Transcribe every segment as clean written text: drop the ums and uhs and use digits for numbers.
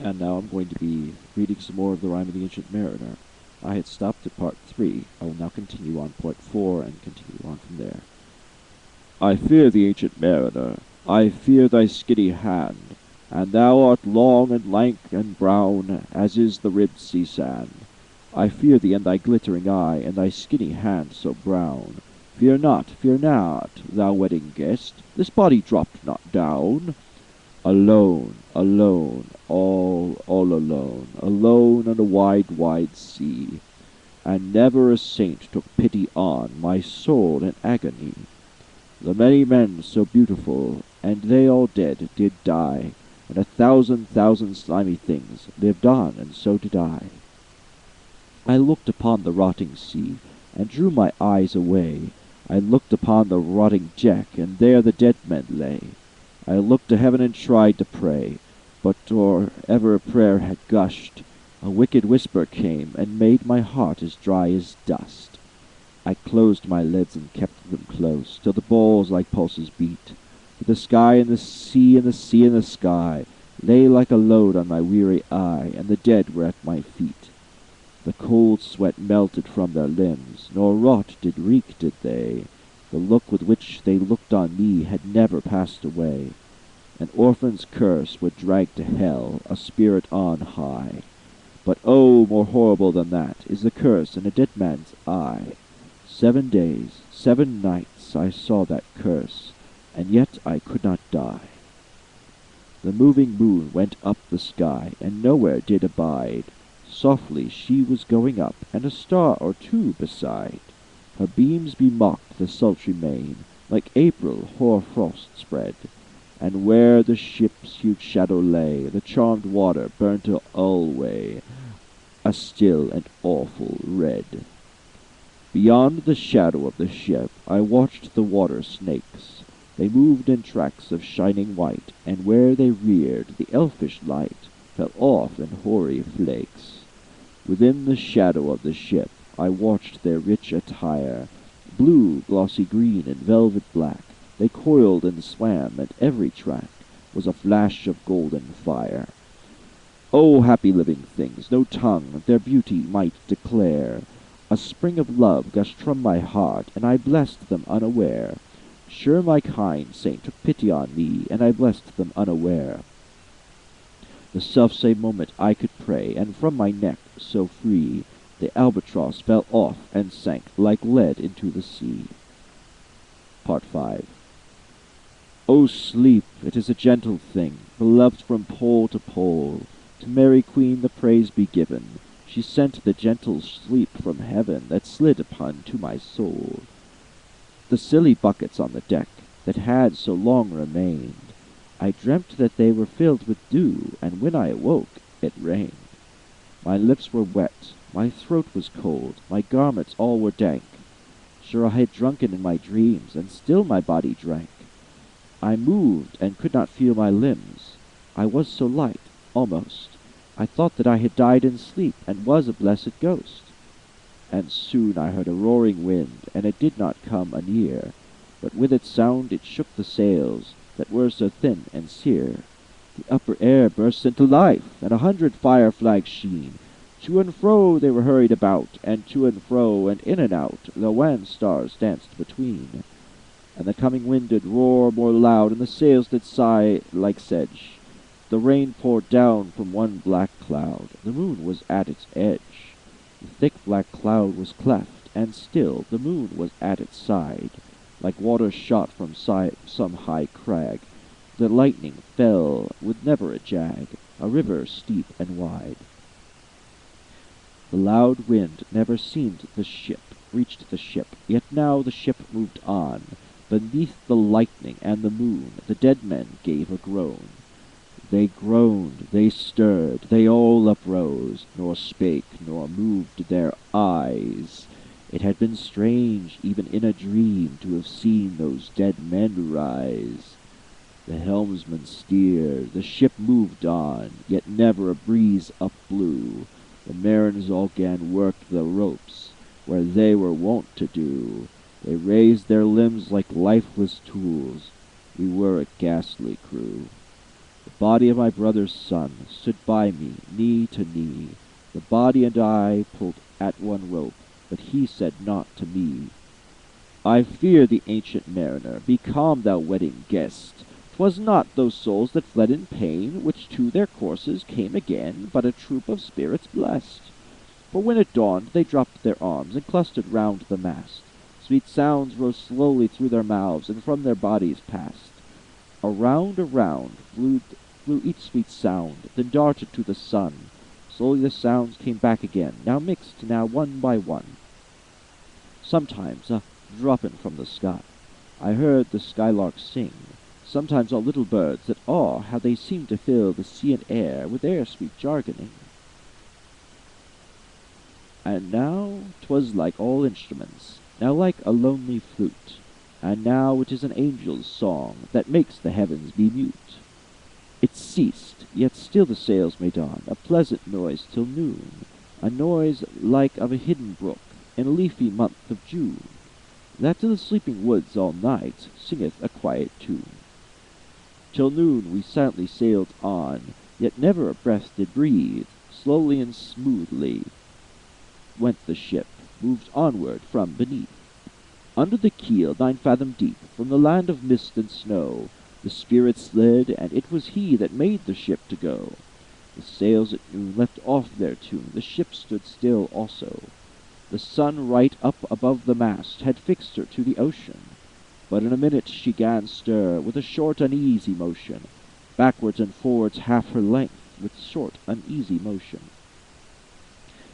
And now I'm going to be reading some more of the Rime of the Ancient Mariner. I had stopped at part 3. I will now continue on part 4 and continue on from there. I fear the ancient mariner, I fear thy skinny hand, and thou art long and lank and brown, as is the ribbed sea sand. I fear thee and thy glittering eye, and thy skinny hand so brown. Fear not, thou wedding guest, this body dropped not down. Alone, alone, all alone, alone on a wide, wide sea, and never a saint took pity on my soul in agony. The many men so beautiful, and they all dead, did die, and 1,000,000 slimy things lived on, and so did I. I looked upon the rotting sea, and drew my eyes away. I looked upon the rotting deck, and there the dead men lay. I looked to heaven and tried to pray, but or ever prayer had gushed, a wicked whisper came, and made my heart as dry as dust. I closed my lids and kept them close, till the balls like pulses beat. For the sky and the sea and the sea and the sky lay like a load on my weary eye, and the dead were at my feet. The cold sweat melted from their limbs, nor rot did reek did they. The look with which they looked on me had never passed away. An orphan's curse would drag to hell a spirit on high. But oh, more horrible than that is the curse in a dead man's eye. 7 days, 7 nights I saw that curse, and yet I could not die. The moving moon went up the sky, and nowhere did abide. Softly she was going up, and a star or two beside. Her beams bemocked the sultry main, like April hoar frost spread, and where the ship's huge shadow lay, the charmed water burnt alway, a still and awful red. Beyond the shadow of the ship I watched the water snakes. They moved in tracks of shining white, and where they reared, the elfish light fell off in hoary flakes. Within the shadow of the ship I watched their rich attire, blue, glossy green, and velvet black. They coiled and swam, and every track was a flash of golden fire. O happy living things, no tongue their beauty might declare. A spring of love gushed from my heart, and I blessed them unaware. Sure my kind saint took pity on me, and I blessed them unaware. The selfsame moment I could pray, and from my neck so free the albatross fell off and sank like lead into the sea. Part 5. O sleep, it is a gentle thing, beloved from pole to pole. To Mary Queen the praise be given. She sent the gentle sleep from heaven that slid upon to my soul. The silly buckets on the deck that had so long remained, I dreamt that they were filled with dew, and when I awoke it rained. My lips were wet, my throat was cold, my garments all were dank. Sure I had drunken in my dreams, and still my body drank. I moved and could not feel my limbs. I was so light, almost. I thought that I had died in sleep, and was a blessed ghost. And soon I heard a roaring wind, and it did not come anear, but with its sound it shook the sails, that were so thin and sere. The upper air burst into life, and 100 fire flags sheen. To and fro they were hurried about, and to and fro, and in and out, the wan stars danced between. And the coming wind did roar more loud, and the sails did sigh like sedge. The rain poured down from one black cloud, the moon was at its edge. The thick black cloud was cleft, and still the moon was at its side. Like water shot from some high crag, the lightning fell with never a jag, a river steep and wide. The loud wind never reached the ship, yet now the ship moved on. Beneath the lightning and the moon, the dead men gave a groan. They groaned, they stirred, they all uprose, nor spake, nor moved their eyes. It had been strange, even in a dream, to have seen those dead men rise. The helmsman steered, the ship moved on, yet never a breeze up blew. The mariners all 'gan work the ropes, where they were wont to do. They raised their limbs like lifeless tools. We were a ghastly crew. The body of my brother's son stood by me, knee to knee. The body and I pulled at one rope, but he said naught to me. I fear the ancient mariner, be calm, thou wedding guest. 'Twas not those souls that fled in pain, which to their courses came again, but a troop of spirits blest. For when it dawned, they dropped their arms, and clustered round the mast. Sweet sounds rose slowly through their mouths, and from their bodies passed. Around flew each sweet sound, then darted to the sun. Slowly the sounds came back again, now mixed, now one by one. Sometimes a droppin' from the sky, I heard the skylark sing. Sometimes all little birds that how they seemed to fill the sea and air with their sweet jargoning. And now 'twas like all instruments, now like a lonely flute, and now it is an angel's song that makes the heavens be mute. It ceased, yet still the sails made on a pleasant noise till noon, a noise like of a hidden brook in a leafy month of June, that to the sleeping woods all night singeth a quiet tune. Till noon we silently sailed on, yet never a breath did breathe. Slowly and smoothly went the ship, moved onward from beneath. Under the keel 9 fathom deep, from the land of mist and snow, the spirit slid, and it was he that made the ship to go. The sails at noon left off their tune, the ship stood still also. The sun right up above the mast had fixed her to the ocean, but in a minute she 'gan stir with a short uneasy motion, backwards and forwards half her length with short uneasy motion.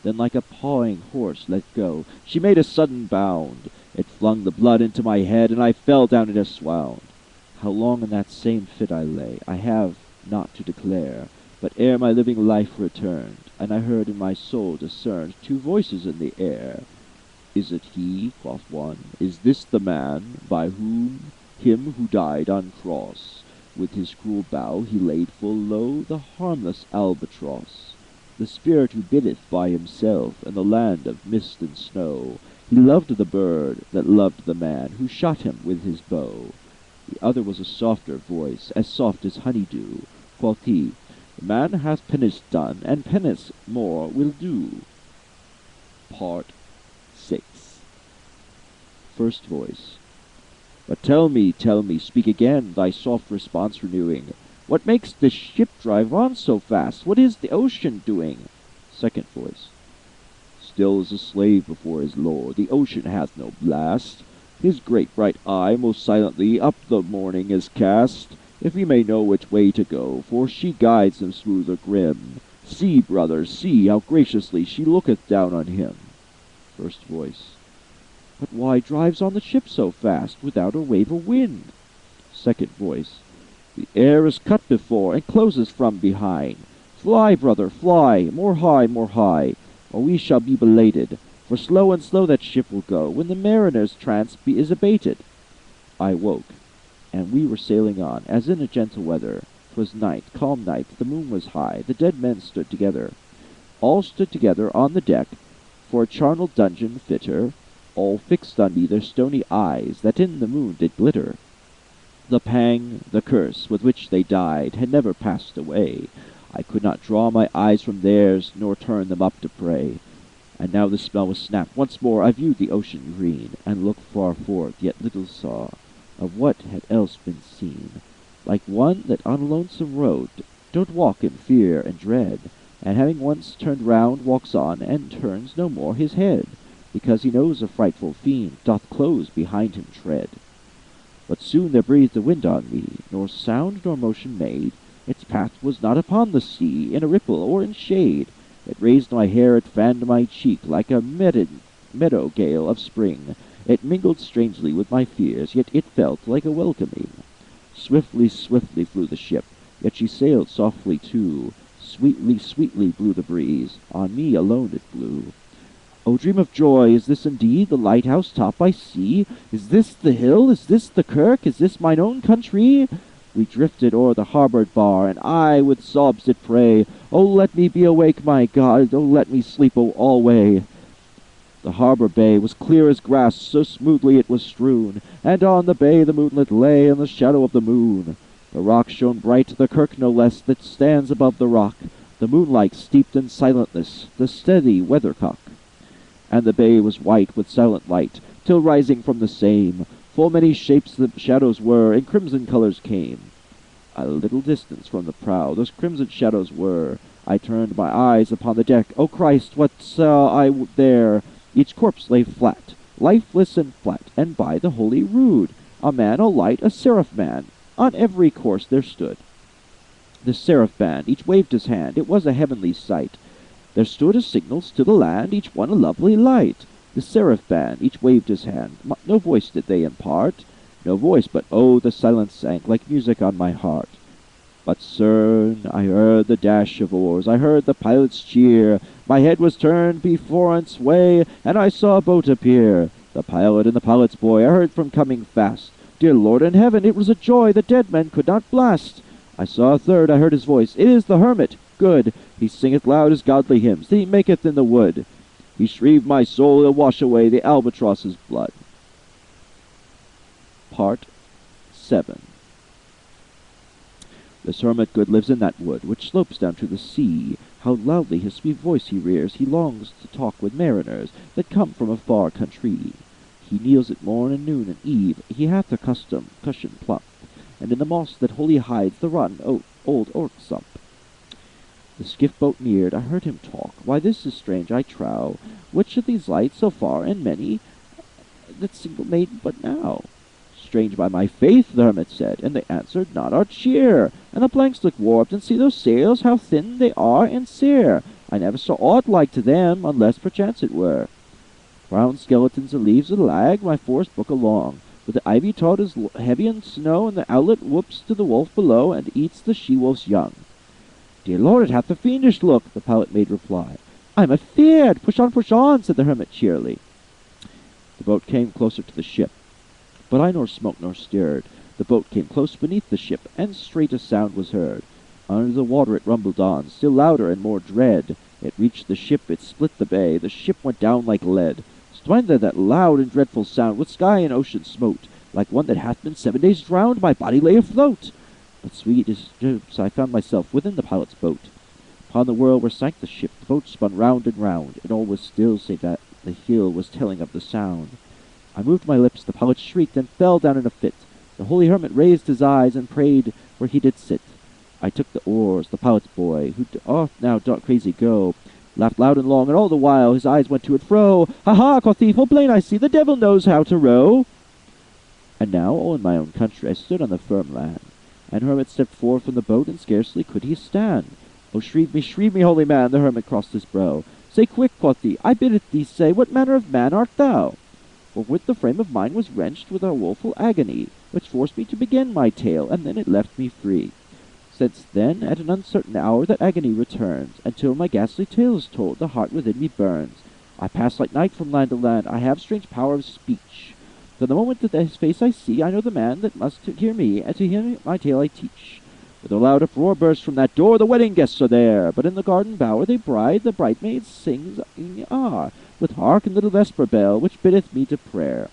Then like a pawing horse let go, she made a sudden bound. It flung the blood into my head, and I fell down in a swound. How long in that same fit I lay, I have not to declare, but ere my living life returned, and I heard in my soul discerned 2 voices in the air. Is it he, quoth one, is this the man, by whom him who died on cross, with his cruel bow he laid full low the harmless albatross? The spirit who biddeth by himself in the land of mist and snow, he loved the bird that loved the man who shot him with his bow. The other was a softer voice, as soft as honey-dew. Quoth he, the man hath penance done, and penance more will do. Part 6. First voice. But tell me, speak again, thy soft response renewing. What makes this ship drive on so fast? What is the ocean doing? Second voice. Still as a slave before his lord, the ocean hath no blast. His great bright eye most silently up the morning is cast, if he may know which way to go, for she guides him smooth or grim. See, brother, see, how graciously she looketh down on him. First voice. But why drives on the ship so fast, without a wave or wind? Second voice. The air is cut before, and closes from behind. Fly, brother, fly, more high, or we shall be belated, for slow and slow that ship will go, when the mariner's trance is abated. I woke, and we were sailing on, as in a gentle weather. 'Twas night, calm night, the moon was high, the dead men stood together. All stood together on the deck, for a charnel dungeon fitter, all fixed on me their stony eyes, that in the moon did glitter. The pang, the curse, with which they died, had never passed away. I could not draw my eyes from theirs, nor turn them up to pray. And now the spell was snapped. Once more I viewed the ocean green, and looked far forth, yet little saw of what had else been seen. Like one that on a lonesome road doth walk in fear and dread, and having once turned round, walks on, and turns no more his head, because he knows a frightful fiend doth close behind him tread. But soon there breathed a wind on me, nor sound nor motion made. Its path was not upon the sea, in a ripple or in shade. It raised my hair, it fanned my cheek, like a meadow gale of spring. It mingled strangely with my fears, yet it felt like a welcoming. Swiftly, swiftly flew the ship, yet she sailed softly too. Sweetly, sweetly blew the breeze, on me alone it blew. O dream of joy, is this indeed the lighthouse top I see? Is this the hill? Is this the kirk? Is this mine own country? We drifted o'er the harboured bar, and I with sobs did pray, O let me be awake, my God, O let me sleep alway. The harbour bay was clear as grass, so smoothly it was strewn, and on the bay the moonlit lay in the shadow of the moon. The rock shone bright, the kirk no less, that stands above the rock, the moonlight steeped in silentness, the steady weathercock. And the bay was white with silent light, till rising from the same, full many shapes the shadows were, in crimson colours came. A little distance from the prow, those crimson shadows were. I turned my eyes upon the deck. O Christ, what saw I there? Each corpse lay flat, lifeless and flat, and by the holy rood, a man, a light, a seraph man, on every course there stood. The seraph band, each waved his hand, it was a heavenly sight. There stood as signals to the land, each one a lovely light. The seraph band, each waved his hand, no voice did they impart, no voice, but oh, the silence sank like music on my heart. But soon I heard the dash of oars, I heard the pilot's cheer, my head was turned before and sway, and I saw a boat appear. The pilot and the pilot's boy I heard from coming fast. Dear Lord in heaven, it was a joy the dead men could not blast. I saw a third, I heard his voice, it is the hermit, good, he singeth loud his godly hymns, that he maketh in the wood. He shrived my soul, he'll wash away the albatross's blood. Part 7. This hermit good lives in that wood, which slopes down to the sea. How loudly his sweet voice he rears, he longs to talk with mariners, that come from a far country. He kneels at morn and noon and eve, he hath a cushion plump, and in the moss that wholly hides the rotten old oak stump. The skiff-boat neared, I heard him talk, why this is strange, I trow, which of these lights so far and many, that single made but now? Strange by my faith, the hermit said, and they answered not our cheer, and the planks look warped, and see those sails, how thin they are and sere. I never saw aught like to them, unless perchance it were. Brown skeletons of leaves that lag my forest book along, but the ivy toad is heavy in snow, and the owlet whoops to the wolf below, and eats the she-wolf's young. Dear Lord, it hath a fiendish look, the pilot made reply. I'm afeard. Push on, said the hermit cheerily. The boat came closer to the ship, but I nor smoked nor stirred. The boat came close beneath the ship, and straight a sound was heard. Under the water it rumbled on, still louder and more dread. It reached the ship, it split the bay, the ship went down like lead. Swine there that loud and dreadful sound, with sky and ocean smote, like one that hath been 7 days drowned, my body lay afloat. But sweet as ships I found myself within the pilot's boat. Upon the whirl where sank the ship, the boat spun round and round, and all was still save that the hill was telling of the sound. I moved my lips, the pilot shrieked, and fell down in a fit. The holy hermit raised his eyes, and prayed where he did sit. I took the oars, the pilot's boy, who oft now doth crazy go, laughed loud and long, and all the while his eyes went to and fro. Ha ha, quoth he, full plain I see, the devil knows how to row. And now, all in my own country, I stood on the firm land, and hermit stepped forth from the boat, and scarcely could he stand. Oh, shrieve me, holy man, the hermit crossed his brow. Say quick, quoth he, I bid thee say, what manner of man art thou? For with the frame of mine was wrenched with a woeful agony, which forced me to begin my tale, and then it left me free. Since then, at an uncertain hour, that agony returns, and till my ghastly tale is told, the heart within me burns. I pass like night from land to land, I have strange power of speech. From the moment that his face I see, I know the man that must hear me, and to him my tale I teach. With a loud uproar bursts from that door, the wedding guests are there, but in the garden bower they bride, the bridesmaids sing are, with hark and little vesper bell, which biddeth me to prayer.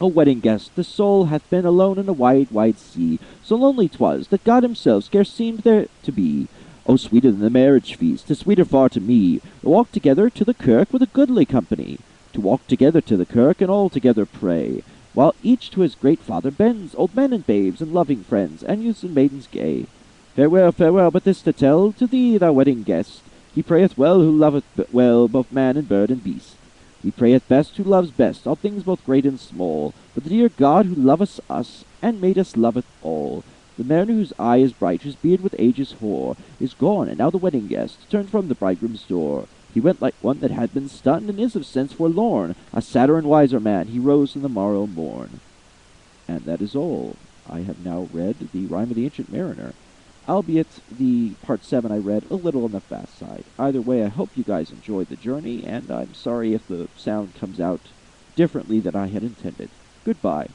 O wedding guest, the soul hath been alone in a wide, wide sea, so lonely 'twas, that God himself scarce seemed there to be. O sweeter than the marriage feast, 'tis sweeter far to me, to walk together to the kirk with a goodly company, to walk together to the kirk, and all together pray, while each to his great Father bends, old men and babes, and loving friends, and youths and maidens gay. Farewell, farewell, but this to tell, to thee, thou wedding guest, he prayeth well who loveth well both man and bird and beast. He prayeth best who loves best all things both great and small, but the dear God who loveth us, and made us loveth all. The mariner whose eye is bright, whose beard with age is hoar, is gone, and now the wedding guest, turned from the bridegroom's door. He went like one that had been stunned, and is of sense forlorn. A sadder and wiser man, he rose in the morrow morn. And that is all. I have now read the Rime of the Ancient Mariner, albeit the part 7 I read a little on the fast side. Either way, I hope you guys enjoyed the journey, and I'm sorry if the sound comes out differently than I had intended. Goodbye.